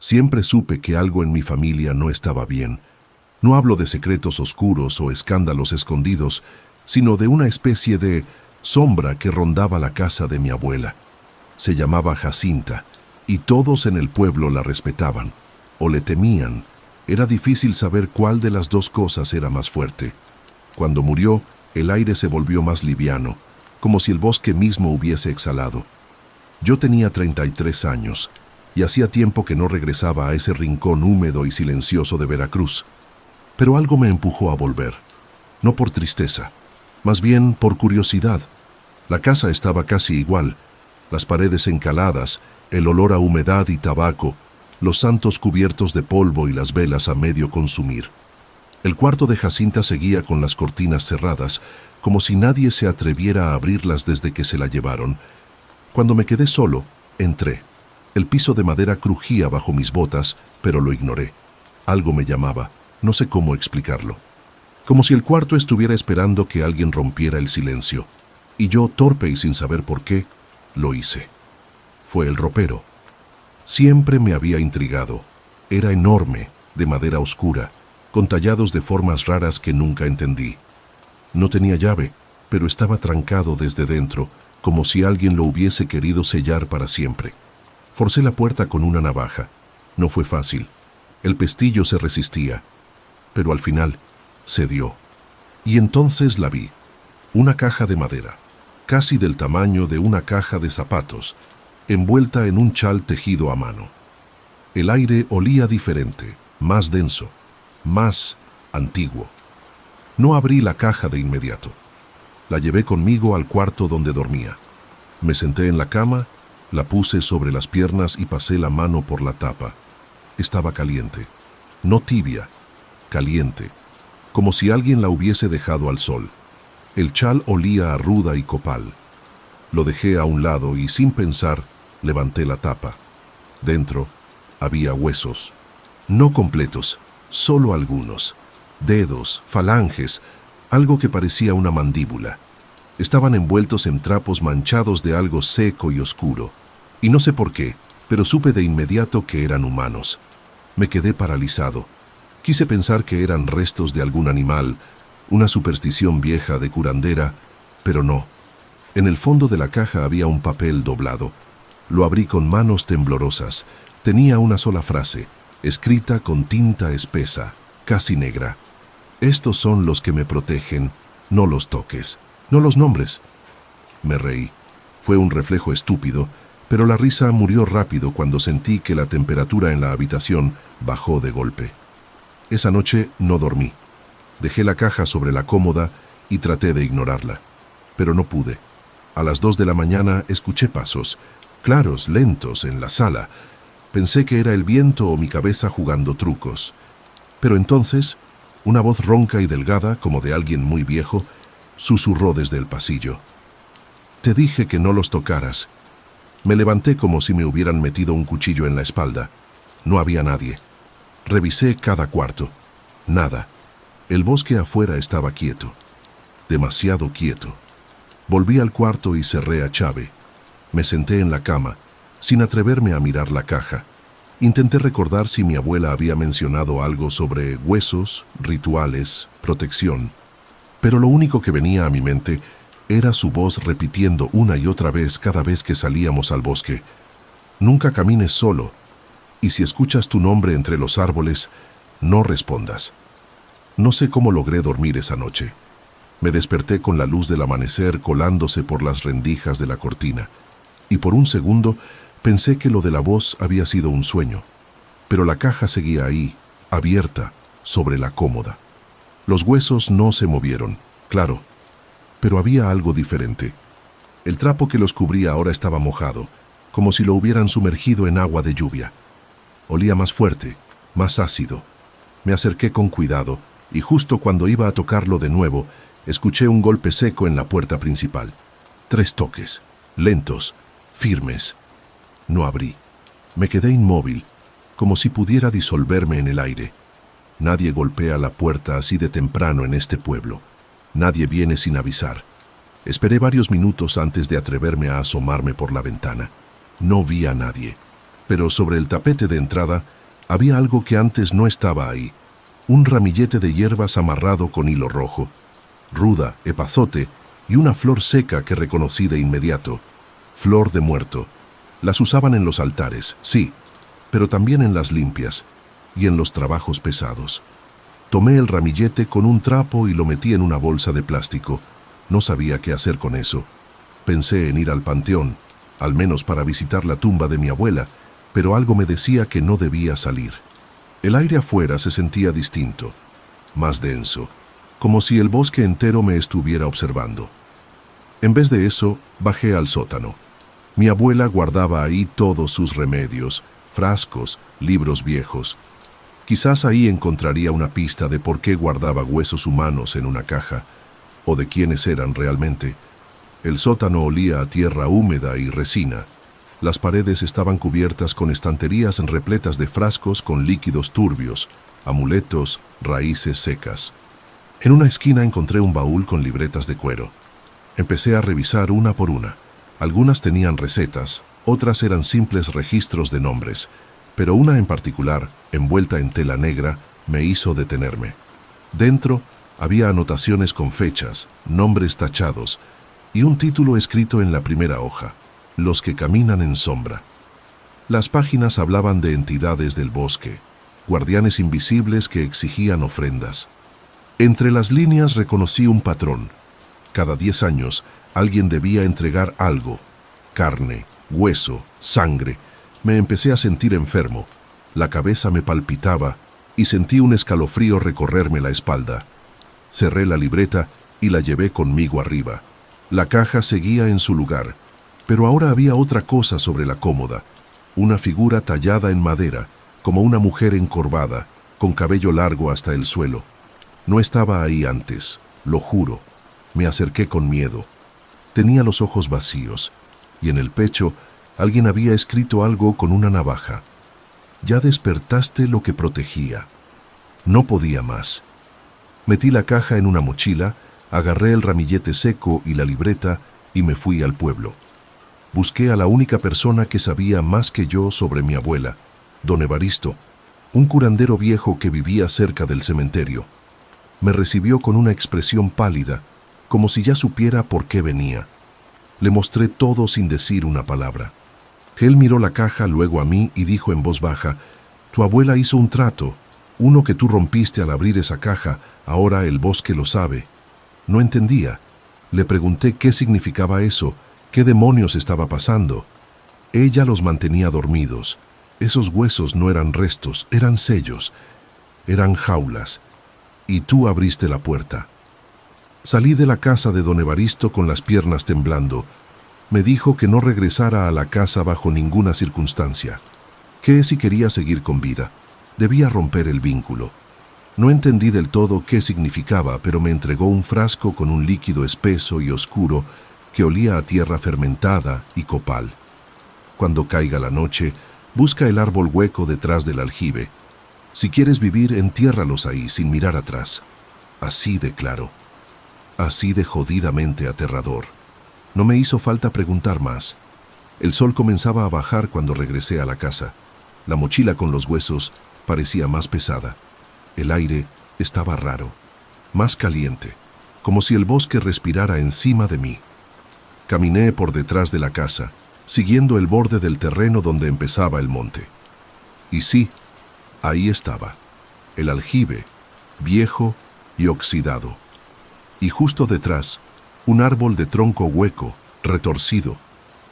Siempre supe que algo en mi familia no estaba bien. No hablo de secretos oscuros o escándalos escondidos, sino de una especie de sombra que rondaba la casa de mi abuela. Se llamaba Jacinta, y todos en el pueblo la respetaban, o le temían. Era difícil saber cuál de las dos cosas era más fuerte. Cuando murió, el aire se volvió más liviano, como si el bosque mismo hubiese exhalado. Yo tenía 33 años, y hacía tiempo que no regresaba a ese rincón húmedo y silencioso de Veracruz. Pero algo me empujó a volver, no por tristeza, más bien por curiosidad. La casa estaba casi igual, las paredes encaladas, el olor a humedad y tabaco, los santos cubiertos de polvo y las velas a medio consumir. El cuarto de Jacinta seguía con las cortinas cerradas, como si nadie se atreviera a abrirlas desde que se la llevaron. Cuando me quedé solo, entré. El piso de madera crujía bajo mis botas, pero lo ignoré. Algo me llamaba, no sé cómo explicarlo. Como si el cuarto estuviera esperando que alguien rompiera el silencio. Y yo, torpe y sin saber por qué, lo hice. Fue el ropero. Siempre me había intrigado. Era enorme, de madera oscura, con tallados de formas raras que nunca entendí. No tenía llave, pero estaba trancado desde dentro, como si alguien lo hubiese querido sellar para siempre. Forcé la puerta con una navaja. No fue fácil. El pestillo se resistía, pero al final cedió. Y entonces la vi. Una caja de madera, casi del tamaño de una caja de zapatos, envuelta en un chal tejido a mano. El aire olía diferente, más denso, más antiguo. No abrí la caja de inmediato. La llevé conmigo al cuarto donde dormía. Me senté en la cama, la puse sobre las piernas y pasé la mano por la tapa. Estaba caliente, no tibia, caliente, como si alguien la hubiese dejado al sol. El chal olía a ruda y copal. Lo dejé a un lado y, sin pensar, levanté la tapa. Dentro había huesos. No completos, solo algunos. Dedos, falanges, algo que parecía una mandíbula. Estaban envueltos en trapos manchados de algo seco y oscuro. Y no sé por qué, pero supe de inmediato que eran humanos. Me quedé paralizado. Quise pensar que eran restos de algún animal, una superstición vieja de curandera, pero no. En el fondo de la caja había un papel doblado. Lo abrí con manos temblorosas. Tenía una sola frase, escrita con tinta espesa, casi negra. Estos son los que me protegen, no los toques, no los nombres. Me reí. Fue un reflejo estúpido, pero la risa murió rápido cuando sentí que la temperatura en la habitación bajó de golpe. Esa noche no dormí. Dejé la caja sobre la cómoda y traté de ignorarla, pero no pude. A las 2 de la mañana escuché pasos, claros, lentos, en la sala. Pensé que era el viento o mi cabeza jugando trucos. Pero entonces, una voz ronca y delgada, como de alguien muy viejo, susurró desde el pasillo. «Te dije que no los tocaras». Me levanté como si me hubieran metido un cuchillo en la espalda. No había nadie. Revisé cada cuarto. Nada. El bosque afuera estaba quieto. Demasiado quieto. Volví al cuarto y cerré a llave. Me senté en la cama, sin atreverme a mirar la caja. Intenté recordar si mi abuela había mencionado algo sobre huesos, rituales, protección. Pero lo único que venía a mi mente era su voz repitiendo una y otra vez cada vez que salíamos al bosque. Nunca camines solo, y si escuchas tu nombre entre los árboles, no respondas. No sé cómo logré dormir esa noche. Me desperté con la luz del amanecer colándose por las rendijas de la cortina, y por un segundo pensé que lo de la voz había sido un sueño, pero la caja seguía ahí, abierta, sobre la cómoda. Los huesos no se movieron, claro, pero había algo diferente. El trapo que los cubría ahora estaba mojado, como si lo hubieran sumergido en agua de lluvia. Olía más fuerte, más ácido. Me acerqué con cuidado, y justo cuando iba a tocarlo de nuevo, escuché un golpe seco en la puerta principal. 3 toques, lentos, firmes. No abrí. Me quedé inmóvil, como si pudiera disolverme en el aire. Nadie golpea la puerta así de temprano en este pueblo. Nadie viene sin avisar. Esperé varios minutos antes de atreverme a asomarme por la ventana. No vi a nadie, pero sobre el tapete de entrada Había algo que antes no estaba ahí. Un ramillete de hierbas amarrado con hilo rojo, ruda, epazote y una flor seca que reconocí de inmediato. Flor de muerto. Las usaban en los altares, sí, pero también en las limpias y en los trabajos pesados. Tomé el ramillete con un trapo y lo metí en una bolsa de plástico. No sabía qué hacer con eso. Pensé en ir al panteón, al menos para visitar la tumba de mi abuela, pero algo me decía que no debía salir. El aire afuera se sentía distinto, más denso, como si el bosque entero me estuviera observando. En vez de eso, bajé al sótano. Mi abuela guardaba ahí todos sus remedios, frascos, libros viejos. Quizás ahí encontraría una pista de por qué guardaba huesos humanos en una caja, o de quiénes eran realmente. El sótano olía a tierra húmeda y resina. Las paredes estaban cubiertas con estanterías repletas de frascos con líquidos turbios, amuletos, raíces secas. En una esquina encontré un baúl con libretas de cuero. Empecé a revisar una por una. Algunas tenían recetas, otras eran simples registros de nombres, pero una en particular, envuelta en tela negra, me hizo detenerme. Dentro había anotaciones con fechas, nombres tachados y un título escrito en la primera hoja: Los que caminan en sombra. Las páginas hablaban de entidades del bosque, guardianes invisibles que exigían ofrendas. Entre las líneas reconocí un patrón. Cada 10 años, alguien debía entregar algo: carne, hueso, sangre. Me empecé a sentir enfermo. La cabeza me palpitaba y sentí un escalofrío recorrerme la espalda. Cerré la libreta y la llevé conmigo arriba. La caja seguía en su lugar, pero ahora había otra cosa sobre la cómoda. Una figura tallada en madera, como una mujer encorvada, con cabello largo hasta el suelo. No estaba ahí antes, lo juro. Me acerqué con miedo. Tenía los ojos vacíos, y en el pecho alguien había escrito algo con una navaja. Ya despertaste lo que protegía. No podía más. Metí la caja en una mochila, agarré el ramillete seco y la libreta y me fui al pueblo. Busqué a la única persona que sabía más que yo sobre mi abuela, don Evaristo, un curandero viejo que vivía cerca del cementerio. Me recibió con una expresión pálida, como si ya supiera por qué venía. Le mostré todo sin decir una palabra. Él miró la caja, luego a mí, y dijo en voz baja: «Tu abuela hizo un trato, uno que tú rompiste al abrir esa caja, ahora el bosque lo sabe». No entendía. Le pregunté qué significaba eso, qué demonios estaba pasando. Ella los mantenía dormidos. Esos huesos no eran restos, eran sellos, eran jaulas. Y tú abriste la puerta. Salí de la casa de don Evaristo con las piernas temblando. Me dijo que no regresara a la casa bajo ninguna circunstancia. Que si quería seguir con vida, debía romper el vínculo. No entendí del todo qué significaba, pero me entregó un frasco con un líquido espeso y oscuro que olía a tierra fermentada y copal. Cuando caiga la noche, busca el árbol hueco detrás del aljibe. Si quieres vivir, entiérralos ahí sin mirar atrás. Así de claro. Así de jodidamente aterrador. No me hizo falta preguntar más. El sol comenzaba a bajar cuando regresé a la casa. La mochila con los huesos parecía más pesada. El aire estaba raro, más caliente, como si el bosque respirara encima de mí. Caminé por detrás de la casa, siguiendo el borde del terreno donde empezaba el monte. Y sí, ahí estaba, el aljibe, viejo y oxidado. Y justo detrás, un árbol de tronco hueco, retorcido,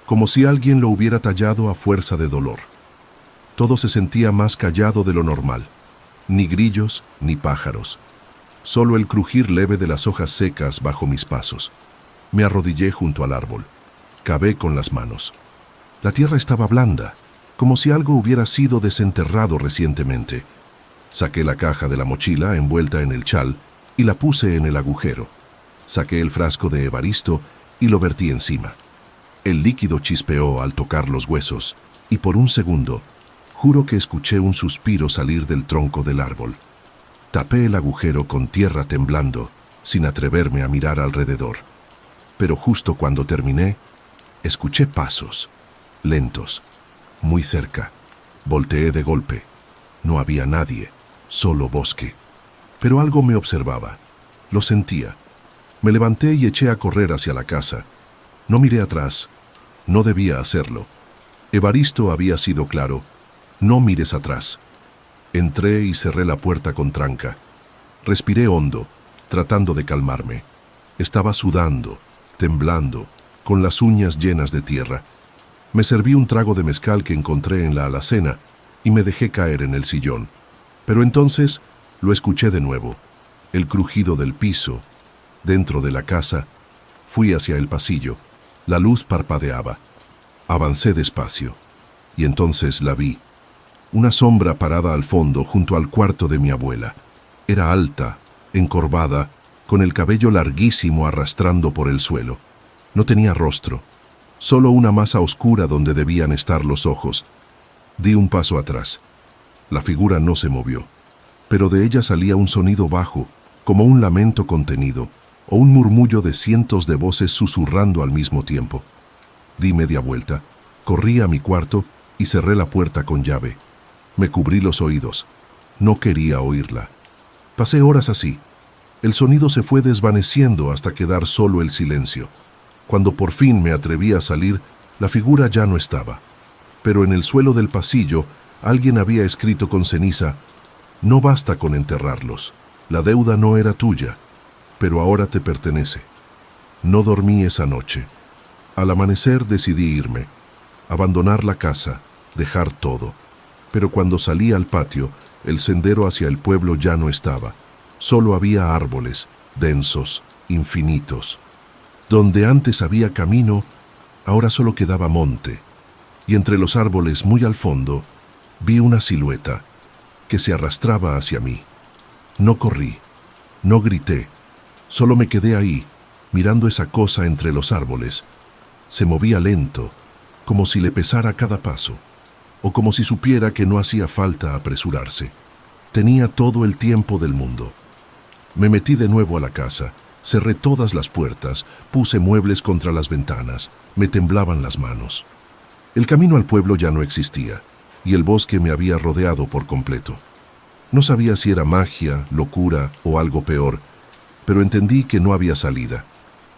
como si alguien lo hubiera tallado a fuerza de dolor. Todo se sentía más callado de lo normal. Ni grillos, ni pájaros. Solo el crujir leve de las hojas secas bajo mis pasos. Me arrodillé junto al árbol. Cavé con las manos. La tierra estaba blanda, como si algo hubiera sido desenterrado recientemente. Saqué la caja de la mochila envuelta en el chal y la puse en el agujero. Saqué el frasco de Evaristo y lo vertí encima. El líquido chispeó al tocar los huesos, y por un segundo, juro que escuché un suspiro salir del tronco del árbol. Tapé el agujero con tierra temblando, sin atreverme a mirar alrededor. Pero justo cuando terminé, escuché pasos, lentos, muy cerca. Volteé de golpe. No había nadie, solo bosque. Pero algo me observaba. Lo sentía. Me levanté y eché a correr hacia la casa. No miré atrás. No debía hacerlo. Evaristo había sido claro. No mires atrás. Entré y cerré la puerta con tranca. Respiré hondo, tratando de calmarme. Estaba sudando, temblando, con las uñas llenas de tierra. Me serví un trago de mezcal que encontré en la alacena y me dejé caer en el sillón. Pero entonces lo escuché de nuevo, el crujido del piso. Dentro de la casa, fui hacia el pasillo. La luz parpadeaba. Avancé despacio, y entonces la vi. Una sombra parada al fondo junto al cuarto de mi abuela. Era alta, encorvada, con el cabello larguísimo arrastrando por el suelo. No tenía rostro, solo una masa oscura donde debían estar los ojos. Di un paso atrás. La figura no se movió, pero de ella salía un sonido bajo, como un lamento contenido, o un murmullo de cientos de voces susurrando al mismo tiempo. Di media vuelta, corrí a mi cuarto y cerré la puerta con llave. Me cubrí los oídos. No quería oírla. Pasé horas así. El sonido se fue desvaneciendo hasta quedar solo el silencio. Cuando por fin me atreví a salir, la figura ya no estaba. Pero en el suelo del pasillo, alguien había escrito con ceniza: «No basta con enterrarlos. La deuda no era tuya, pero ahora te pertenece». No dormí esa noche. Al amanecer decidí irme, abandonar la casa, dejar todo. Pero cuando salí al patio, el sendero hacia el pueblo ya no estaba. Solo había árboles, densos, infinitos. Donde antes había camino, ahora solo quedaba monte. Y entre los árboles, muy al fondo, vi una silueta que se arrastraba hacia mí. No corrí, no grité, solo me quedé ahí, mirando esa cosa entre los árboles. Se movía lento, como si le pesara cada paso, o como si supiera que no hacía falta apresurarse. Tenía todo el tiempo del mundo. Me metí de nuevo a la casa, cerré todas las puertas, puse muebles contra las ventanas, me temblaban las manos. El camino al pueblo ya no existía, y el bosque me había rodeado por completo. No sabía si era magia, locura o algo peor, pero entendí que no había salida.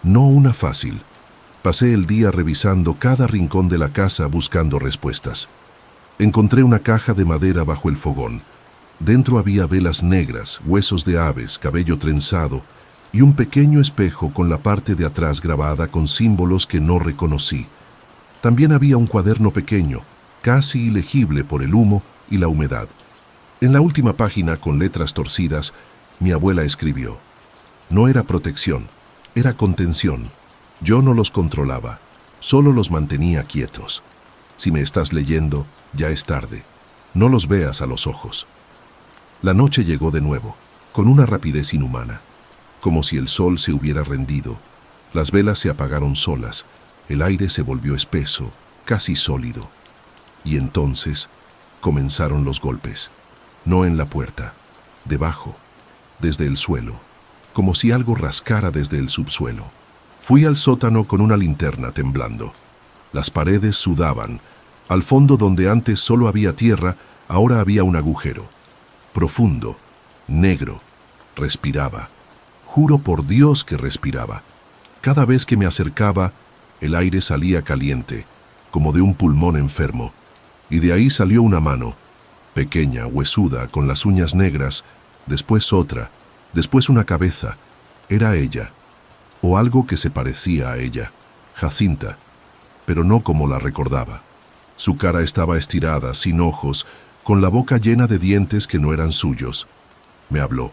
No una fácil. Pasé el día revisando cada rincón de la casa buscando respuestas. Encontré una caja de madera bajo el fogón. Dentro había velas negras, huesos de aves, cabello trenzado y un pequeño espejo con la parte de atrás grabada con símbolos que no reconocí. También había un cuaderno pequeño, casi ilegible por el humo y la humedad. En la última página, con letras torcidas, mi abuela escribió: «No era protección, era contención. Yo no los controlaba, solo los mantenía quietos. Si me estás leyendo, ya es tarde. No los veas a los ojos». La noche llegó de nuevo, con una rapidez inhumana, como si el sol se hubiera rendido. Las velas se apagaron solas, el aire se volvió espeso, casi sólido. Y entonces comenzaron los golpes. No en la puerta, debajo, desde el suelo, como si algo rascara desde el subsuelo. Fui al sótano con una linterna temblando. Las paredes sudaban. Al fondo, donde antes solo había tierra, ahora había un agujero. Profundo, negro. Respiraba. Juro por Dios que respiraba. Cada vez que me acercaba, el aire salía caliente, como de un pulmón enfermo, y de ahí salió una mano, pequeña, huesuda, con las uñas negras, después otra, después una cabeza. Era ella, o algo que se parecía a ella, Jacinta, pero no como la recordaba. Su cara estaba estirada, sin ojos, con la boca llena de dientes que no eran suyos. Me habló,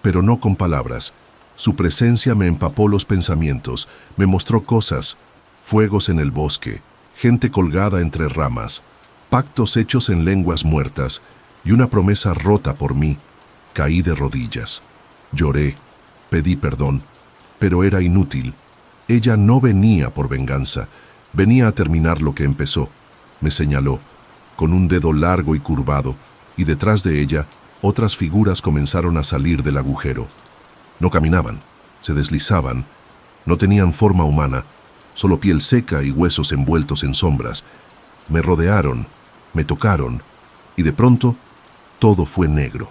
pero no con palabras. Su presencia me empapó los pensamientos, me mostró cosas, fuegos en el bosque, gente colgada entre ramas, pactos hechos en lenguas muertas y una promesa rota por mí. Caí de rodillas. Lloré, pedí perdón, pero era inútil. Ella no venía por venganza, venía a terminar lo que empezó. Me señaló, con un dedo largo y curvado, y detrás de ella, otras figuras comenzaron a salir del agujero. No caminaban, se deslizaban, no tenían forma humana, solo piel seca y huesos envueltos en sombras. Me rodearon, me tocaron, y de pronto, todo fue negro.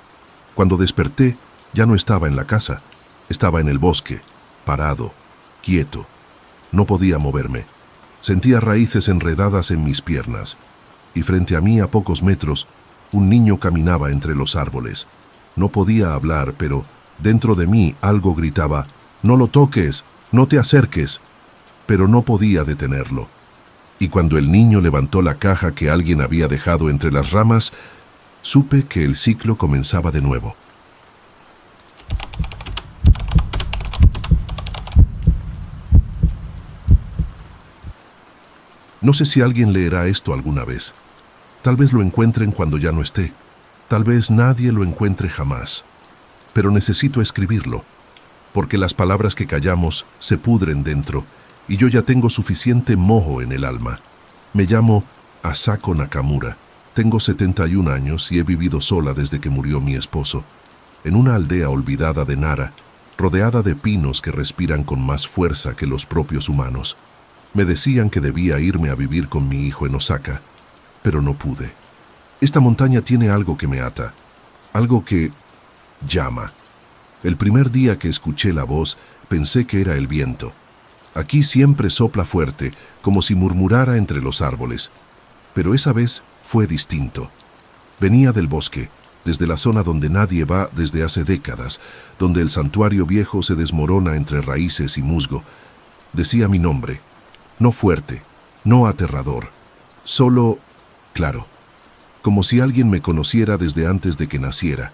Cuando desperté, ya no estaba en la casa. Estaba en el bosque, parado, quieto. No podía moverme. Sentía raíces enredadas en mis piernas. Y frente a mí, a pocos metros, un niño caminaba entre los árboles. No podía hablar, pero dentro de mí algo gritaba: «No lo toques, no te acerques». Pero no podía detenerlo. Y cuando el niño levantó la caja que alguien había dejado entre las ramas, supe que el ciclo comenzaba de nuevo. No sé si alguien leerá esto alguna vez. Tal vez lo encuentren cuando ya no esté. Tal vez nadie lo encuentre jamás. Pero necesito escribirlo, porque las palabras que callamos se pudren dentro, y yo ya tengo suficiente moho en el alma. Me llamo Asako Nakamura. Tengo 71 años y he vivido sola desde que murió mi esposo, en una aldea olvidada de Nara, rodeada de pinos que respiran con más fuerza que los propios humanos. Me decían que debía irme a vivir con mi hijo en Osaka, pero no pude. Esta montaña tiene algo que me ata, algo que llama. El primer día que escuché la voz, pensé que era el viento. Aquí siempre sopla fuerte, como si murmurara entre los árboles. Pero esa vez fue distinto. Venía del bosque, desde la zona donde nadie va desde hace décadas, donde el santuario viejo se desmorona entre raíces y musgo. Decía mi nombre. No fuerte, no aterrador, solo claro, como si alguien me conociera desde antes de que naciera.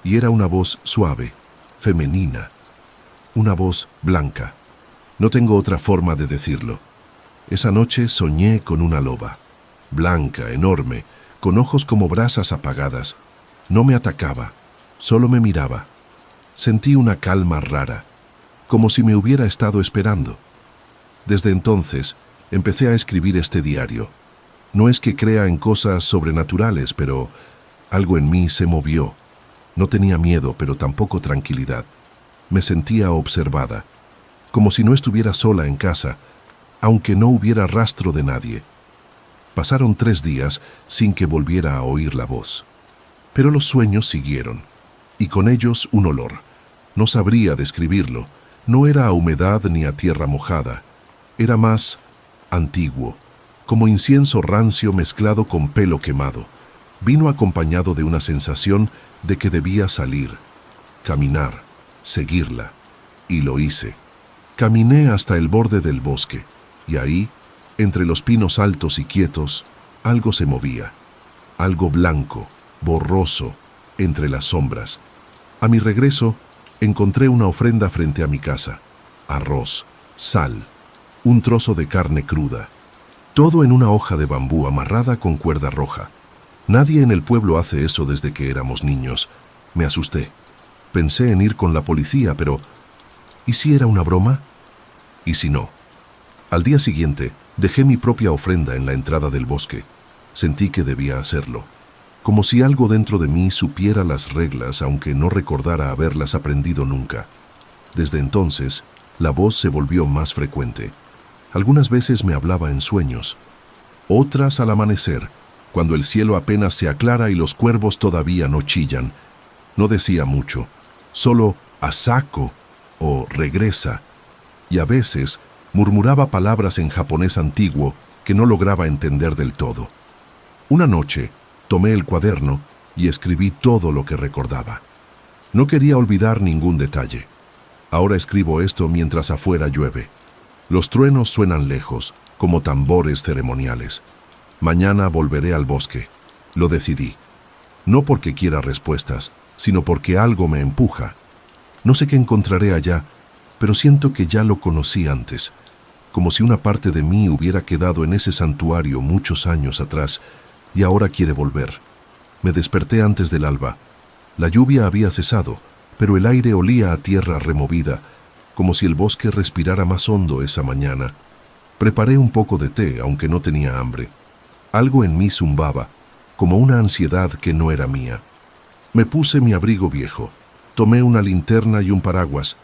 Y era una voz suave, femenina, una voz blanca. No tengo otra forma de decirlo. Esa noche soñé con una loba, blanca, enorme, con ojos como brasas apagadas. No me atacaba, solo me miraba. Sentí una calma rara, como si me hubiera estado esperando. Desde entonces, empecé a escribir este diario. No es que crea en cosas sobrenaturales, pero algo en mí se movió. No tenía miedo, pero tampoco tranquilidad. Me sentía observada, como si no estuviera sola en casa, aunque no hubiera rastro de nadie. Pasaron 3 días sin que volviera a oír la voz. Pero los sueños siguieron, y con ellos un olor. No sabría describirlo. No era a humedad ni a tierra mojada. Era más antiguo, como incienso rancio mezclado con pelo quemado. Vino acompañado de una sensación de que debía salir, caminar, seguirla. Y lo hice. Caminé hasta el borde del bosque, y ahí, entre los pinos altos y quietos, algo se movía. Algo blanco, borroso, entre las sombras. A mi regreso, encontré una ofrenda frente a mi casa. Arroz, sal, un trozo de carne cruda. Todo en una hoja de bambú amarrada con cuerda roja. Nadie en el pueblo hace eso desde que éramos niños. Me asusté. Pensé en ir con la policía, pero ¿y si era una broma? ¿Y si no? Al día siguiente, dejé mi propia ofrenda en la entrada del bosque. Sentí que debía hacerlo. Como si algo dentro de mí supiera las reglas, aunque no recordara haberlas aprendido nunca. Desde entonces, la voz se volvió más frecuente. Algunas veces me hablaba en sueños, otras al amanecer, cuando el cielo apenas se aclara y los cuervos todavía no chillan. No decía mucho, solo Asako o regresa, y a veces murmuraba palabras en japonés antiguo que no lograba entender del todo. Una noche, tomé el cuaderno y escribí todo lo que recordaba. No quería olvidar ningún detalle. Ahora escribo esto mientras afuera llueve. Los truenos suenan lejos, como tambores ceremoniales. Mañana volveré al bosque. Lo decidí. No porque quiera respuestas, sino porque algo me empuja. No sé qué encontraré allá, pero siento que ya lo conocí antes, como si una parte de mí hubiera quedado en ese santuario muchos años atrás y ahora quiere volver. Me desperté antes del alba. La lluvia había cesado, pero el aire olía a tierra removida, como si el bosque respirara más hondo esa mañana. Preparé un poco de té, aunque no tenía hambre. Algo en mí zumbaba, como una ansiedad que no era mía. Me puse mi abrigo viejo, tomé una linterna y un paraguas,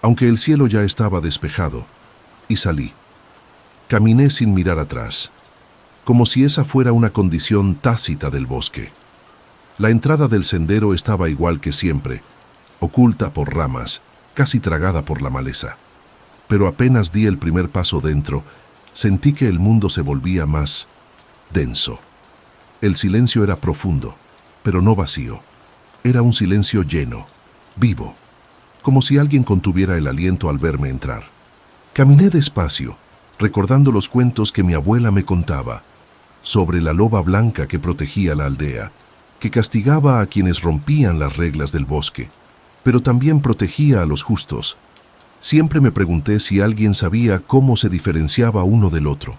aunque el cielo ya estaba despejado, y salí. Caminé sin mirar atrás, como si esa fuera una condición tácita del bosque. La entrada del sendero estaba igual que siempre, oculta por ramas, casi tragada por la maleza. Pero apenas di el primer paso dentro, sentí que el mundo se volvía más denso. El silencio era profundo, pero no vacío. Era un silencio lleno, vivo, como si alguien contuviera el aliento al verme entrar. Caminé despacio, recordando los cuentos que mi abuela me contaba, sobre la loba blanca que protegía la aldea, que castigaba a quienes rompían las reglas del bosque, pero también protegía a los justos. Siempre me pregunté si alguien sabía cómo se diferenciaba uno del otro.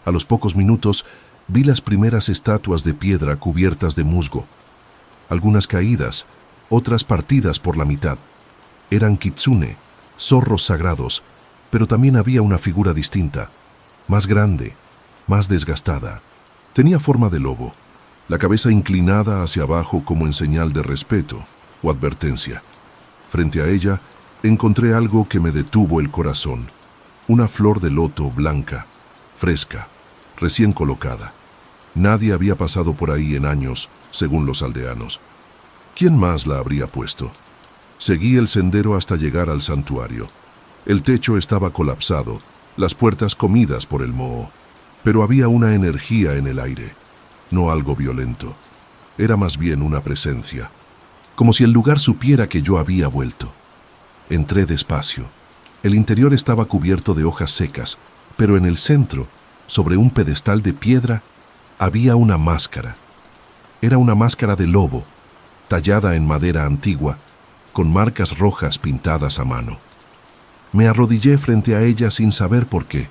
A los pocos minutos vi las primeras estatuas de piedra cubiertas de musgo, algunas caídas, otras partidas por la mitad. Eran kitsune, zorros sagrados, pero también había una figura distinta, más grande, más desgastada. Tenía forma de lobo, la cabeza inclinada hacia abajo como en señal de respeto o advertencia. Frente a ella, encontré algo que me detuvo el corazón, una flor de loto blanca, fresca, recién colocada. Nadie había pasado por ahí en años, según los aldeanos. ¿Quién más la habría puesto? Seguí el sendero hasta llegar al santuario. El techo estaba colapsado, las puertas comidas por el moho, pero había una energía en el aire, no algo violento. Era más bien una presencia, como si el lugar supiera que yo había vuelto. Entré despacio. El interior estaba cubierto de hojas secas, pero en el centro, sobre un pedestal de piedra, había una máscara. Era una máscara de lobo, tallada en madera antigua, con marcas rojas pintadas a mano. Me arrodillé frente a ella sin saber por qué.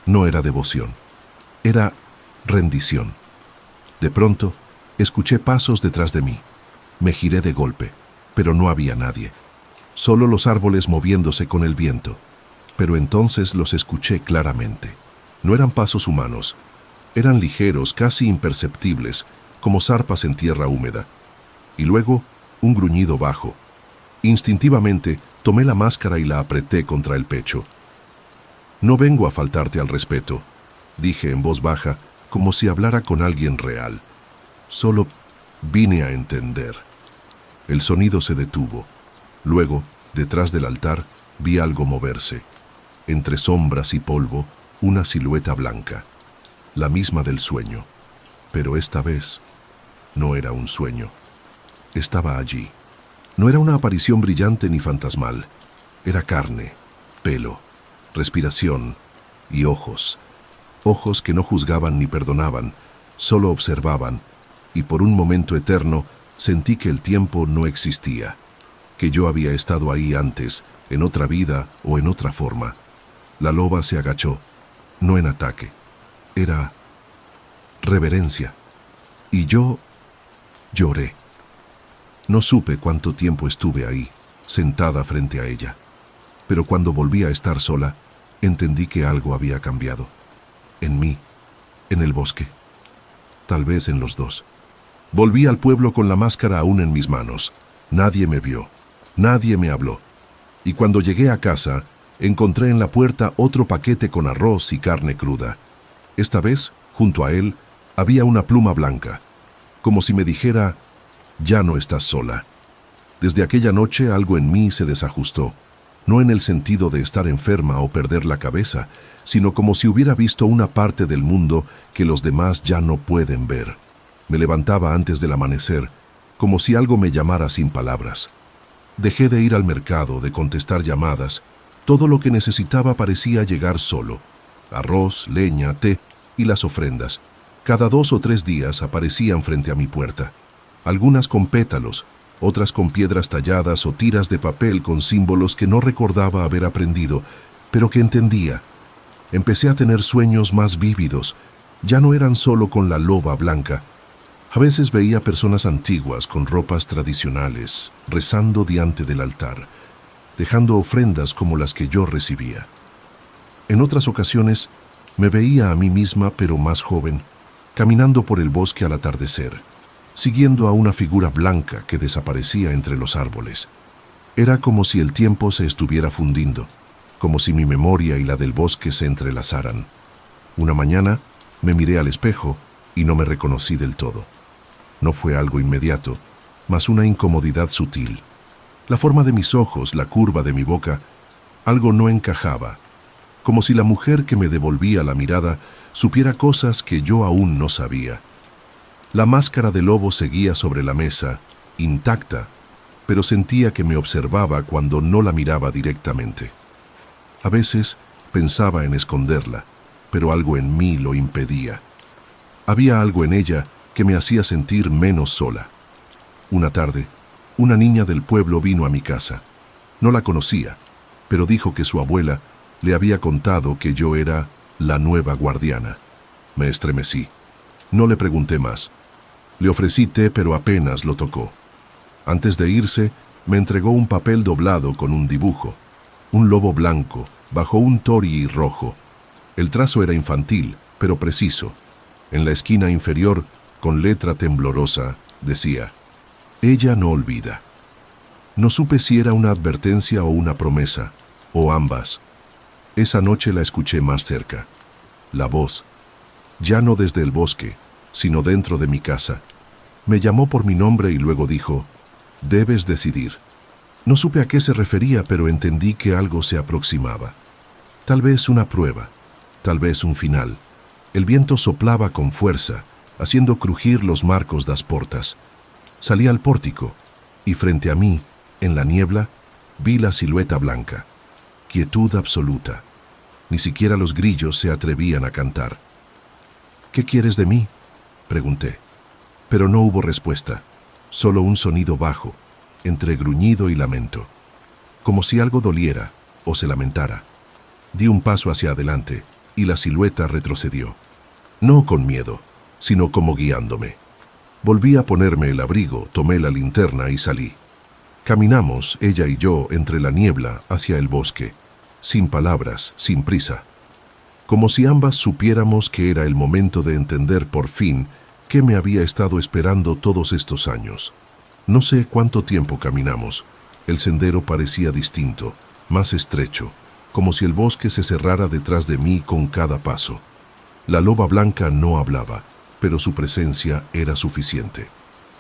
No era devoción, era rendición. De pronto, escuché pasos detrás de mí. Me giré de golpe, pero no había nadie. Solo los árboles moviéndose con el viento. Pero entonces los escuché claramente. No eran pasos humanos. Eran ligeros, casi imperceptibles, como zarpas en tierra húmeda. Y luego, un gruñido bajo. Instintivamente, tomé la máscara y la apreté contra el pecho. «No vengo a faltarte al respeto», dije en voz baja, como si hablara con alguien real. «Solo vine a entender». El sonido se detuvo. Luego, detrás del altar, vi algo moverse. Entre sombras y polvo, una silueta blanca, la misma del sueño. Pero esta vez no era un sueño. Estaba allí. No era una aparición brillante ni fantasmal. Era carne, pelo, respiración y ojos. Ojos que no juzgaban ni perdonaban, solo observaban, y por un momento eterno sentí que el tiempo no existía, que yo había estado ahí antes, en otra vida o en otra forma. La loba se agachó, no en ataque. Era reverencia. Y yo lloré. No supe cuánto tiempo estuve ahí, sentada frente a ella. Pero cuando volví a estar sola, entendí que algo había cambiado. En mí, en el bosque, tal vez en los dos. Volví al pueblo con la máscara aún en mis manos. Nadie me vio, nadie me habló. Y cuando llegué a casa, encontré en la puerta otro paquete con arroz y carne cruda. Esta vez, junto a él, había una pluma blanca, como si me dijera: «Ya no estás sola». Desde aquella noche algo en mí se desajustó, no en el sentido de estar enferma o perder la cabeza, sino como si hubiera visto una parte del mundo que los demás ya no pueden ver. Me levantaba antes del amanecer, como si algo me llamara sin palabras. Dejé de ir al mercado, de contestar llamadas. Todo lo que necesitaba parecía llegar solo. Arroz, leña, té y las ofrendas. Cada 2 o 3 días aparecían frente a mi puerta. Algunas con pétalos, otras con piedras talladas o tiras de papel con símbolos que no recordaba haber aprendido, pero que entendía. Empecé a tener sueños más vívidos. Ya no eran solo con la loba blanca. A veces veía personas antiguas con ropas tradicionales, rezando diante del altar, dejando ofrendas como las que yo recibía. En otras ocasiones, me veía a mí misma, pero más joven, caminando por el bosque al atardecer, siguiendo a una figura blanca que desaparecía entre los árboles. Era como si el tiempo se estuviera fundiendo, como si mi memoria y la del bosque se entrelazaran. Una mañana me miré al espejo y no me reconocí del todo. No fue algo inmediato, mas una incomodidad sutil. La forma de mis ojos, la curva de mi boca, algo no encajaba, como si la mujer que me devolvía la mirada supiera cosas que yo aún no sabía. La máscara de lobo seguía sobre la mesa, intacta, pero sentía que me observaba cuando no la miraba directamente. A veces pensaba en esconderla, pero algo en mí lo impedía. Había algo en ella que me hacía sentir menos sola. Una tarde, una niña del pueblo vino a mi casa. No la conocía, pero dijo que su abuela le había contado que yo era la nueva guardiana. Me estremecí. No le pregunté más. Le ofrecí té, pero apenas lo tocó. Antes de irse, me entregó un papel doblado con un dibujo. Un lobo blanco, bajo un tori rojo. El trazo era infantil, pero preciso. En la esquina inferior, con letra temblorosa, decía: «Ella no olvida». No supe si era una advertencia o una promesa, o ambas. Esa noche la escuché más cerca. La voz, ya no desde el bosque, sino dentro de mi casa. Me llamó por mi nombre y luego dijo: «Debes decidir». No supe a qué se refería, pero entendí que algo se aproximaba. Tal vez una prueba, tal vez un final. El viento soplaba con fuerza, haciendo crujir los marcos das portas. Salí al pórtico, y frente a mí, en la niebla, vi la silueta blanca. Quietud absoluta. Ni siquiera los grillos se atrevían a cantar. «¿Qué quieres de mí?», pregunté. Pero no hubo respuesta, solo un sonido bajo, entre gruñido y lamento. Como si algo doliera o se lamentara. Di un paso hacia adelante y la silueta retrocedió. No con miedo, sino como guiándome. Volví a ponerme el abrigo, tomé la linterna y salí. Caminamos, ella y yo, entre la niebla hacia el bosque, sin palabras, sin prisa. Como si ambas supiéramos que era el momento de entender por fin qué me había estado esperando todos estos años. No sé cuánto tiempo caminamos. El sendero parecía distinto, más estrecho, como si el bosque se cerrara detrás de mí con cada paso. La loba blanca no hablaba, pero su presencia era suficiente.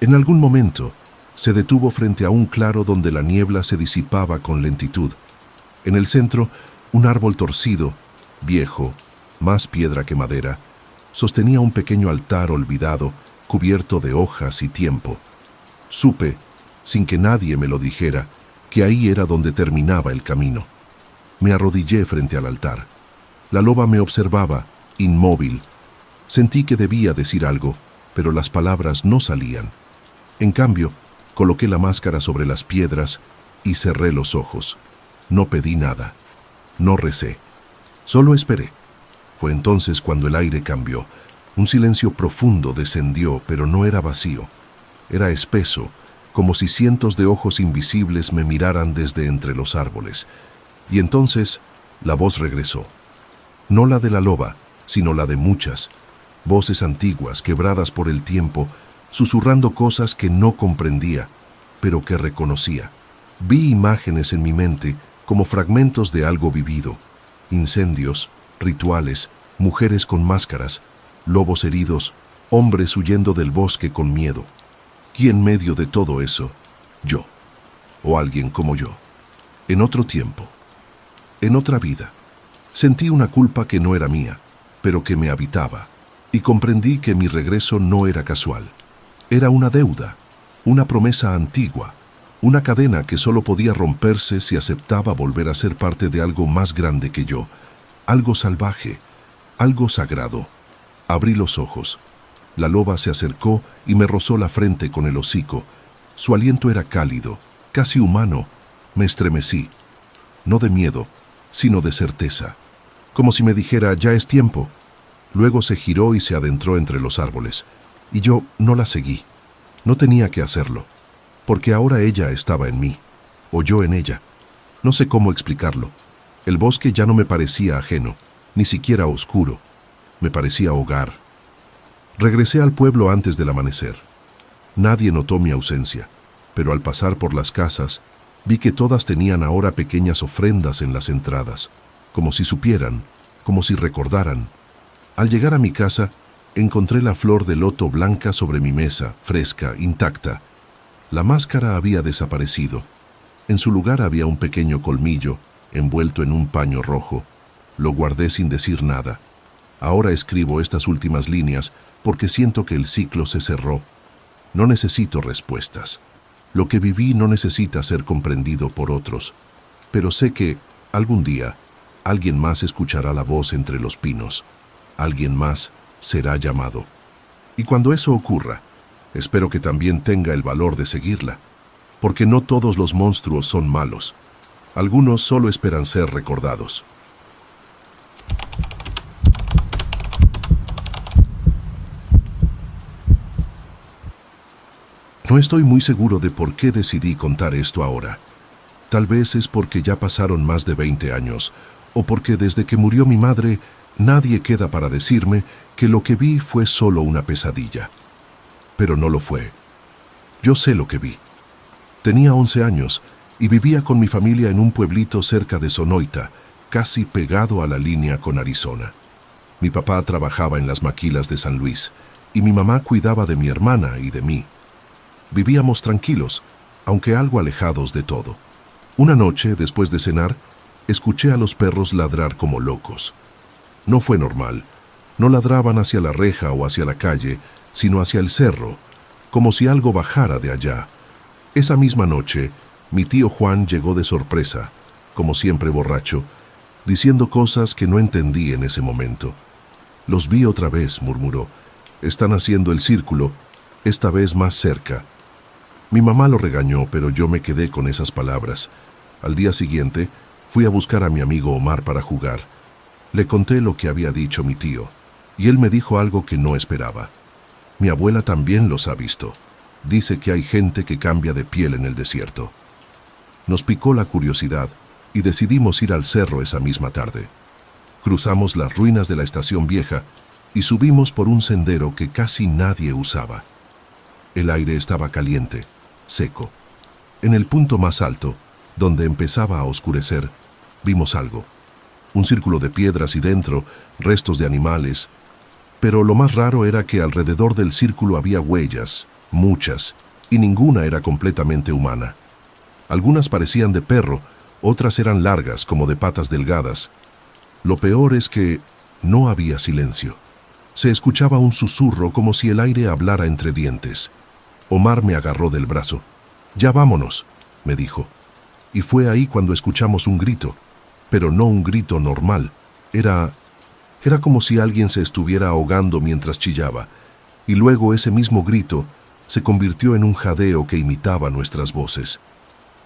En algún momento, se detuvo frente a un claro donde la niebla se disipaba con lentitud. En el centro, un árbol torcido, viejo, más piedra que madera, sostenía un pequeño altar olvidado, cubierto de hojas y tiempo. Supe, sin que nadie me lo dijera, que ahí era donde terminaba el camino. Me arrodillé frente al altar. La loba me observaba, inmóvil. Sentí que debía decir algo, pero las palabras no salían. En cambio, coloqué la máscara sobre las piedras y cerré los ojos. No pedí nada. No recé. Solo esperé. Fue entonces cuando el aire cambió. Un silencio profundo descendió, pero no era vacío. Era espeso, como si cientos de ojos invisibles me miraran desde entre los árboles. Y entonces la voz regresó. No la de la loba, sino la de muchas. Voces antiguas, quebradas por el tiempo, susurrando cosas que no comprendía, pero que reconocía. Vi imágenes en mi mente como fragmentos de algo vivido. Incendios, rituales, mujeres con máscaras, lobos heridos, hombres huyendo del bosque con miedo. Y en medio de todo eso, yo, o alguien como yo, en otro tiempo, en otra vida. Sentí una culpa que no era mía, pero que me habitaba, y comprendí que mi regreso no era casual. Era una deuda, una promesa antigua, una cadena que solo podía romperse si aceptaba volver a ser parte de algo más grande que yo, algo salvaje, algo sagrado. Abrí los ojos. La loba se acercó y me rozó la frente con el hocico. Su aliento era cálido, casi humano. Me estremecí, no de miedo, sino de certeza, como si me dijera: «Ya es tiempo». Luego se giró y se adentró entre los árboles, y yo no la seguí. No tenía que hacerlo, porque ahora ella estaba en mí, o yo en ella. No sé cómo explicarlo. El bosque ya no me parecía ajeno, ni siquiera oscuro. Me parecía hogar. Regresé al pueblo antes del amanecer. Nadie notó mi ausencia, pero al pasar por las casas, vi que todas tenían ahora pequeñas ofrendas en las entradas, como si supieran, como si recordaran. Al llegar a mi casa, Encontré la flor de loto blanca sobre mi mesa, fresca, intacta. La máscara había desaparecido. En su lugar había un pequeño colmillo, envuelto en un paño rojo. Lo guardé sin decir nada. Ahora escribo estas últimas líneas porque siento que el ciclo se cerró. No necesito respuestas. Lo que viví no necesita ser comprendido por otros. Pero sé que, algún día, alguien más escuchará la voz entre los pinos. Alguien más será llamado. Y cuando eso ocurra, espero que también tenga el valor de seguirla. Porque no todos los monstruos son malos. Algunos solo esperan ser recordados. No estoy muy seguro de por qué decidí contar esto ahora. Tal vez es porque ya pasaron más de 20 años, o porque desde que murió mi madre, nadie queda para decirme que lo que vi fue solo una pesadilla. Pero no lo fue. Yo sé lo que vi. Tenía 11 años y vivía con mi familia en un pueblito cerca de Sonoita, casi pegado a la línea con Arizona. Mi papá trabajaba en las maquilas de San Luis y mi mamá cuidaba de mi hermana y de mí. Vivíamos tranquilos, aunque algo alejados de todo. Una noche, después de cenar, escuché a los perros ladrar como locos. No fue normal. No ladraban hacia la reja o hacia la calle, sino hacia el cerro, como si algo bajara de allá. Esa misma noche, mi tío Juan llegó de sorpresa, como siempre borracho, diciendo cosas que no entendí en ese momento. «Los vi otra vez», murmuró. «Están haciendo el círculo, esta vez más cerca». Mi mamá lo regañó, pero yo me quedé con esas palabras. Al día siguiente, fui a buscar a mi amigo Omar para jugar. Le conté lo que había dicho mi tío, y él me dijo algo que no esperaba. Mi abuela también los ha visto. Dice que hay gente que cambia de piel en el desierto. Nos picó la curiosidad y decidimos ir al cerro esa misma tarde. Cruzamos las ruinas de la estación vieja y subimos por un sendero que casi nadie usaba. El aire estaba caliente, seco. En el punto más alto, donde empezaba a oscurecer, vimos algo. Un círculo de piedras y dentro, restos de animales. Pero lo más raro era que alrededor del círculo había huellas, muchas, y ninguna era completamente humana. Algunas parecían de perro, otras eran largas, como de patas delgadas. Lo peor es que no había silencio. Se escuchaba un susurro como si el aire hablara entre dientes. Omar me agarró del brazo. «Ya vámonos», me dijo. Y fue ahí cuando escuchamos un grito, pero no un grito normal. Era como si alguien se estuviera ahogando mientras chillaba, y luego ese mismo grito se convirtió en un jadeo que imitaba nuestras voces.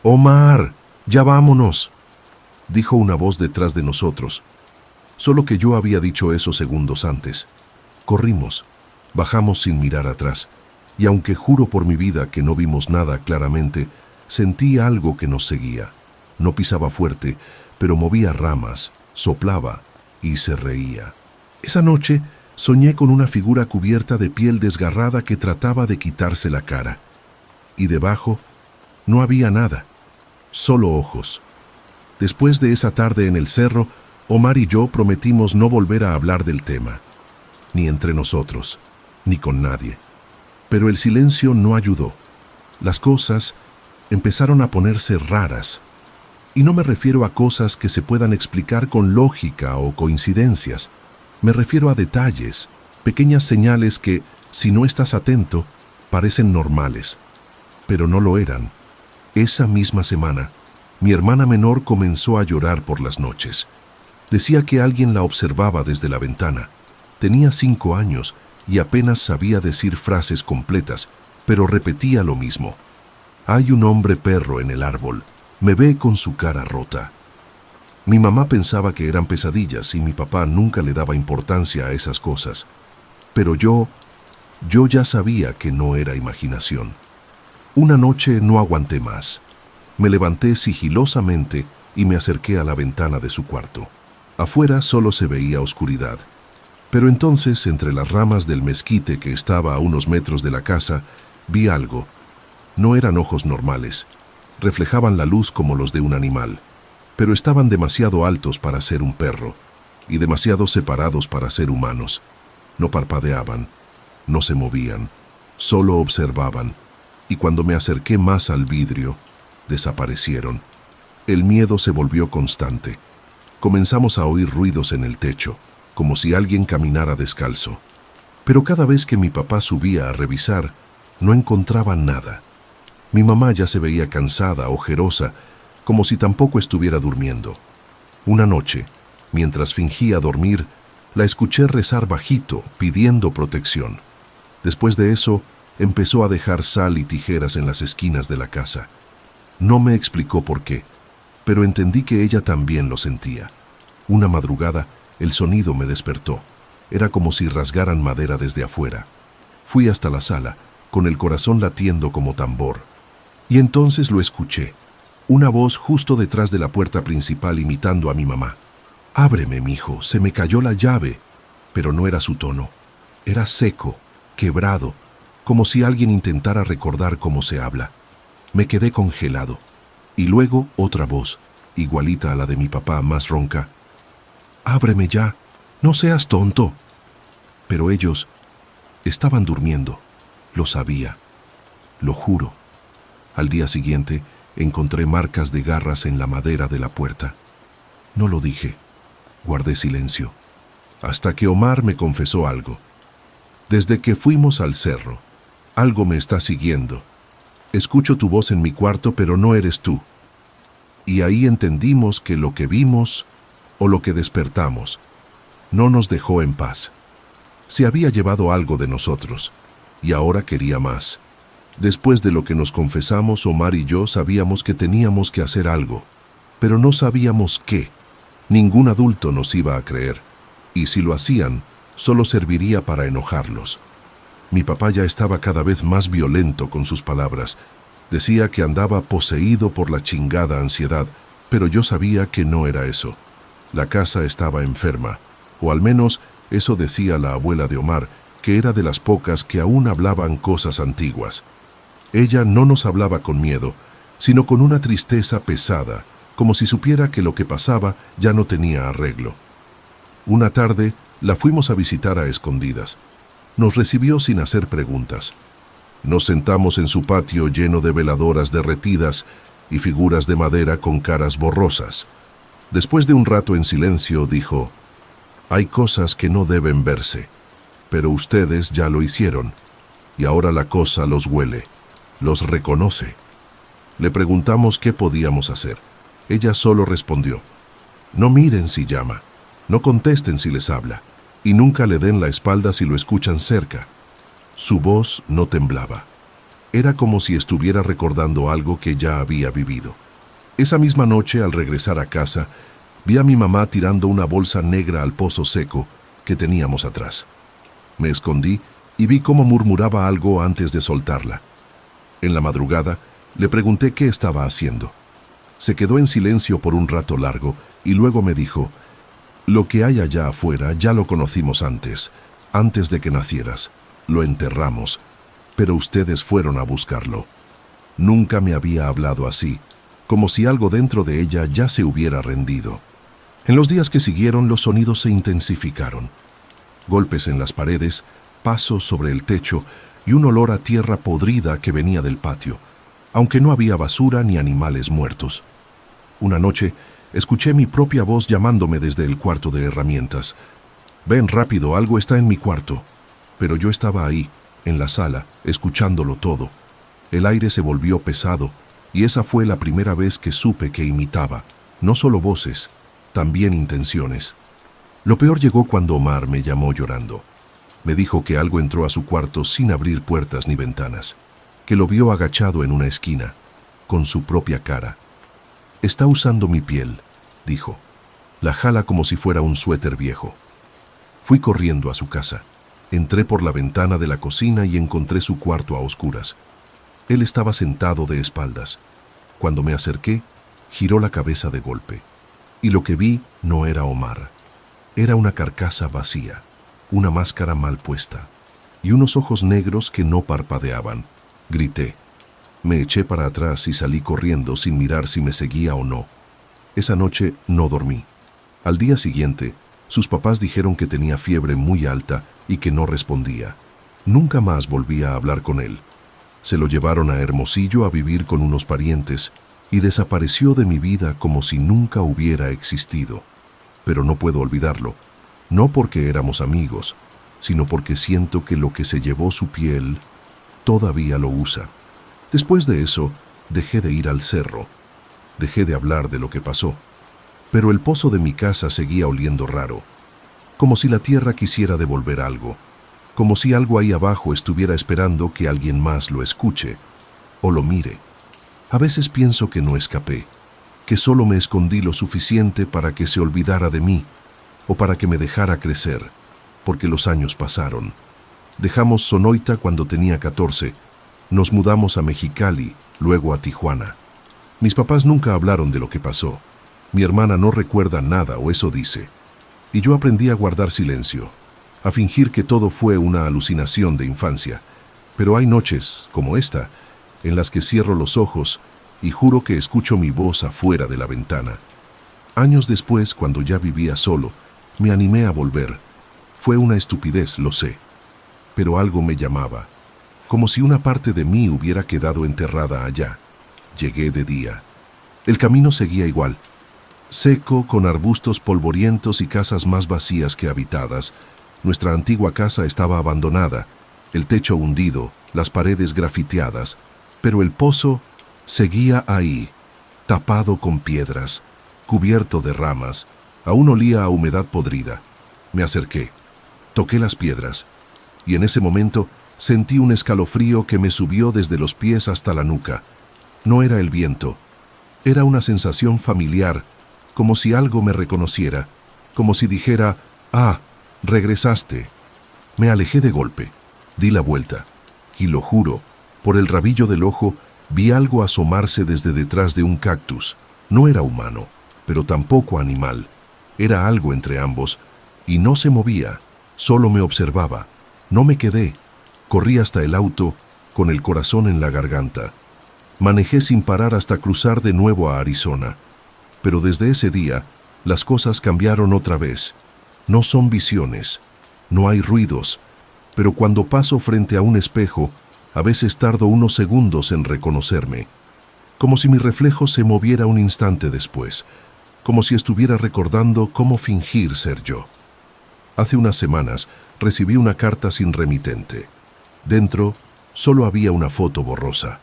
«¡Omar! ¡Ya vámonos!», dijo una voz detrás de nosotros. Solo que yo había dicho eso segundos antes. Corrimos, bajamos sin mirar atrás, y aunque juro por mi vida que no vimos nada claramente, sentí algo que nos seguía. No pisaba fuerte, pero movía ramas, soplaba y se reía. Esa noche soñé con una figura cubierta de piel desgarrada que trataba de quitarse la cara. Y debajo no había nada, solo ojos. Después de esa tarde en el cerro, Omar y yo prometimos no volver a hablar del tema, ni entre nosotros, ni con nadie. Pero el silencio no ayudó. Las cosas empezaron a ponerse raras. Y no me refiero a cosas que se puedan explicar con lógica o coincidencias. Me refiero a detalles, pequeñas señales que, si no estás atento, parecen normales. Pero no lo eran. Esa misma semana, mi hermana menor comenzó a llorar por las noches. Decía que alguien la observaba desde la ventana. Tenía 5 años y apenas sabía decir frases completas, pero repetía lo mismo. «Hay un hombre perro en el árbol. Me ve con su cara rota». Mi mamá pensaba que eran pesadillas y mi papá nunca le daba importancia a esas cosas. Pero yo ya sabía que no era imaginación. Una noche no aguanté más. Me levanté sigilosamente y me acerqué a la ventana de su cuarto. Afuera solo se veía oscuridad. Pero entonces, entre las ramas del mezquite que estaba a unos metros de la casa, vi algo. No eran ojos normales. Reflejaban la luz como los de un animal, pero estaban demasiado altos para ser un perro y demasiado separados para ser humanos. No parpadeaban, no se movían, solo observaban, y cuando me acerqué más al vidrio, desaparecieron. El miedo se volvió constante. Comenzamos a oír ruidos en el techo, como si alguien caminara descalzo. Pero cada vez que mi papá subía a revisar, no encontraba nada. Mi mamá ya se veía cansada, ojerosa, como si tampoco estuviera durmiendo. Una noche, mientras fingía dormir, la escuché rezar bajito, pidiendo protección. Después de eso, empezó a dejar sal y tijeras en las esquinas de la casa. No me explicó por qué, pero entendí que ella también lo sentía. Una madrugada, el sonido me despertó. Era como si rasgaran madera desde afuera. Fui hasta la sala, con el corazón latiendo como tambor. Y entonces lo escuché. Una voz justo detrás de la puerta principal imitando a mi mamá. «Ábreme, mijo, se me cayó la llave». Pero no era su tono. Era seco, quebrado, como si alguien intentara recordar cómo se habla. Me quedé congelado. Y luego otra voz, igualita a la de mi papá, más ronca. «Ábreme ya, no seas tonto». Pero ellos estaban durmiendo. Lo sabía. Lo juro. Al día siguiente, encontré marcas de garras en la madera de la puerta. No lo dije. Guardé silencio. Hasta que Omar me confesó algo. «Desde que fuimos al cerro, algo me está siguiendo. Escucho tu voz en mi cuarto, pero no eres tú». Y ahí entendimos que lo que vimos, o lo que despertamos, no nos dejó en paz. Se había llevado algo de nosotros, y ahora quería más. Después de lo que nos confesamos, Omar y yo sabíamos que teníamos que hacer algo, pero no sabíamos qué. Ningún adulto nos iba a creer, y si lo hacían, solo serviría para enojarlos. Mi papá ya estaba cada vez más violento con sus palabras. Decía que andaba poseído por la chingada ansiedad, pero yo sabía que no era eso. La casa estaba enferma, o al menos eso decía la abuela de Omar, que era de las pocas que aún hablaban cosas antiguas. Ella no nos hablaba con miedo, sino con una tristeza pesada, como si supiera que lo que pasaba ya no tenía arreglo. Una tarde la fuimos a visitar a escondidas. Nos recibió sin hacer preguntas. Nos sentamos en su patio lleno de veladoras derretidas y figuras de madera con caras borrosas. Después de un rato en silencio, dijo: «Hay cosas que no deben verse, pero ustedes ya lo hicieron, y ahora la cosa los huele, los reconoce». Le preguntamos qué podíamos hacer. Ella solo respondió: «No miren si llama, no contesten si les habla, y nunca le den la espalda si lo escuchan cerca». Su voz no temblaba. Era como si estuviera recordando algo que ya había vivido. Esa misma noche, al regresar a casa, vi a mi mamá tirando una bolsa negra al pozo seco que teníamos atrás. Me escondí y vi cómo murmuraba algo antes de soltarla. En la madrugada, le pregunté qué estaba haciendo. Se quedó en silencio por un rato largo y luego me dijo: «Lo que hay allá afuera ya lo conocimos antes de que nacieras. Lo enterramos, pero ustedes fueron a buscarlo». Nunca me había hablado así, como si algo dentro de ella ya se hubiera rendido. En los días que siguieron, los sonidos se intensificaron. Golpes en las paredes, pasos sobre el techo y un olor a tierra podrida que venía del patio, aunque no había basura ni animales muertos. Una noche, escuché mi propia voz llamándome desde el cuarto de herramientas. «Ven rápido, algo está en mi cuarto». Pero yo estaba ahí, en la sala, escuchándolo todo. El aire se volvió pesado, y esa fue la primera vez que supe que imitaba, no solo voces, también intenciones. Lo peor llegó cuando Omar me llamó llorando. Me dijo que algo entró a su cuarto sin abrir puertas ni ventanas, que lo vio agachado en una esquina, con su propia cara. «Está usando mi piel», dijo. «La jala como si fuera un suéter viejo». Fui corriendo a su casa. Entré por la ventana de la cocina y encontré su cuarto a oscuras. Él estaba sentado de espaldas. Cuando me acerqué, giró la cabeza de golpe. Y lo que vi no era Omar. Era una carcasa vacía, una máscara mal puesta, y unos ojos negros que no parpadeaban. Grité. Me eché para atrás y salí corriendo sin mirar si me seguía o no. Esa noche no dormí. Al día siguiente, sus papás dijeron que tenía fiebre muy alta y que no respondía. Nunca más volví a hablar con él. Se lo llevaron a Hermosillo a vivir con unos parientes y desapareció de mi vida como si nunca hubiera existido. Pero no puedo olvidarlo, no porque éramos amigos, sino porque siento que lo que se llevó su piel todavía lo usa. Después de eso, dejé de ir al cerro, dejé de hablar de lo que pasó, pero el pozo de mi casa seguía oliendo raro, como si la tierra quisiera devolver algo, como si algo ahí abajo estuviera esperando que alguien más lo escuche o lo mire. A veces pienso que no escapé, que solo me escondí lo suficiente para que se olvidara de mí o para que me dejara crecer, porque los años pasaron. Dejamos Sonoita cuando tenía 14, nos mudamos a Mexicali, luego a Tijuana. Mis papás nunca hablaron de lo que pasó. Mi hermana no recuerda nada, o eso dice. Y yo aprendí a guardar silencio, a fingir que todo fue una alucinación de infancia. Pero hay noches, como esta, en las que cierro los ojos y juro que escucho mi voz afuera de la ventana. Años después, cuando ya vivía solo, me animé a volver. Fue una estupidez, lo sé, pero algo me llamaba, como si una parte de mí hubiera quedado enterrada allá. Llegué de día. El camino seguía igual, seco, con arbustos polvorientos y casas más vacías que habitadas. Nuestra antigua casa estaba abandonada, el techo hundido, las paredes grafiteadas, pero el pozo seguía ahí, tapado con piedras, cubierto de ramas, aún olía a humedad podrida. Me acerqué, toqué las piedras, y en ese momento sentí un escalofrío que me subió desde los pies hasta la nuca. No era el viento, era una sensación familiar, como si algo me reconociera, como si dijera, «Ah, regresaste». Me alejé de golpe, di la vuelta, y lo juro, por el rabillo del ojo, vi algo asomarse desde detrás de un cactus. No era humano, pero tampoco animal. Era algo entre ambos, y no se movía, solo me observaba. No me quedé. Corrí hasta el auto, con el corazón en la garganta. Manejé sin parar hasta cruzar de nuevo a Arizona. Pero desde ese día, las cosas cambiaron otra vez. No son visiones, no hay ruidos, pero cuando paso frente a un espejo, a veces tardo unos segundos en reconocerme, como si mi reflejo se moviera un instante después, como si estuviera recordando cómo fingir ser yo. Hace unas semanas recibí una carta sin remitente. Dentro solo había una foto borrosa.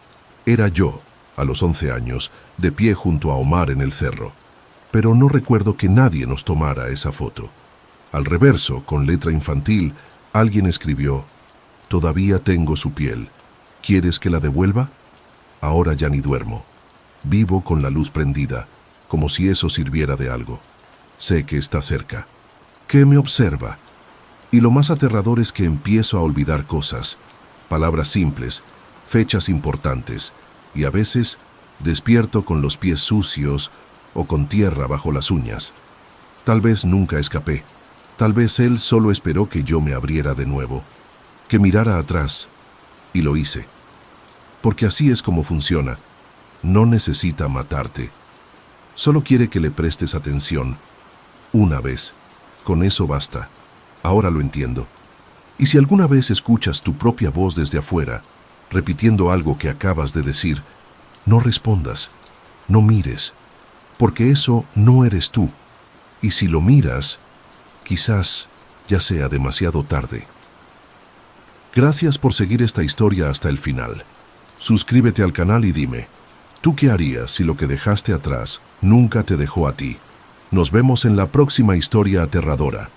Era yo, a los 11 años, de pie junto a Omar en el cerro. Pero no recuerdo que nadie nos tomara esa foto. Al reverso, con letra infantil, alguien escribió: «Todavía tengo su piel. ¿Quieres que la devuelva? Ahora ya ni duermo. Vivo con la luz prendida, como si eso sirviera de algo. Sé que está cerca, que me observa. Y lo más aterrador es que empiezo a olvidar cosas, palabras simples, fechas importantes, y a veces despierto con los pies sucios o con tierra bajo las uñas. Tal vez nunca escapé. Tal vez él solo esperó que yo me abriera de nuevo, que mirara atrás, y lo hice. Porque así es como funciona. No necesita matarte. Solo quiere que le prestes atención. Una vez. Con eso basta. Ahora lo entiendo. Y si alguna vez escuchas tu propia voz desde afuera, repitiendo algo que acabas de decir, no respondas, no mires, porque eso no eres tú. Y si lo miras, quizás ya sea demasiado tarde. Gracias por seguir esta historia hasta el final. Suscríbete al canal y dime, ¿tú qué harías si lo que dejaste atrás nunca te dejó a ti? Nos vemos en la próxima historia aterradora.